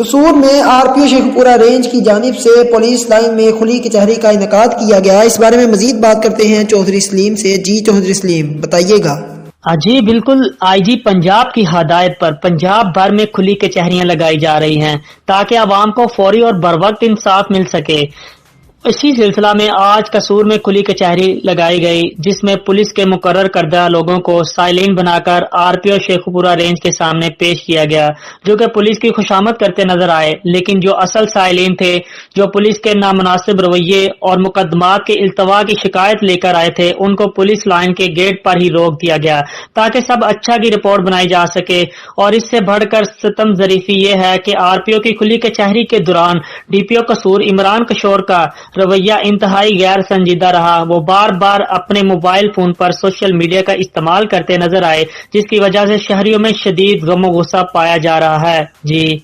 قصور میں RPO شیخ پورہ range کی جانب سے پولیس لائن میں کھلی کچہری کا انعقاد کیا گیا۔ اس بارے میں مزید بات کرتے ہیں چودھری سلیم سے۔ جی چودھری سلیم بتائیے گا۔ جی بالکل، IG پنجاب کی ہدایت پر پنجاب بھر میں کھلی کچہریاں لگائی جا رہی ہیں تاکہ عوام کو فوری اور بروقت انصاف مل سکے۔ اسی سلسلہ میں آج قصور میں کھلی کچہری لگائی گئی جس میں پولیس کے مقرر کردہ لوگوں کو سائلین بنا کر RPO شیخ پورہ رینج کے سامنے پیش کیا گیا، جو کہ پولیس کی خوشامد کرتے نظر آئے، لیکن جو اصل سائلین تھے جو پولیس کے نامناسب رویے اور مقدمات کے التوا کی شکایت لے کر آئے تھے، ان کو پولیس لائن کے گیٹ پر ہی روک دیا گیا تاکہ سب اچھا کی رپورٹ بنائی جا سکے۔ اور اس سے بڑھ کر ستم ظریفی یہ ہے کہ RPO کی کھلی کچہری کے دوران DPO قصور عمران کشور کا رویہ انتہائی غیر سنجیدہ رہا۔ وہ بار بار اپنے موبائل فون پر سوشل میڈیا کا استعمال کرتے نظر آئے، جس کی وجہ سے شہریوں میں شدید غم و غصہ پایا جا رہا ہے۔ جی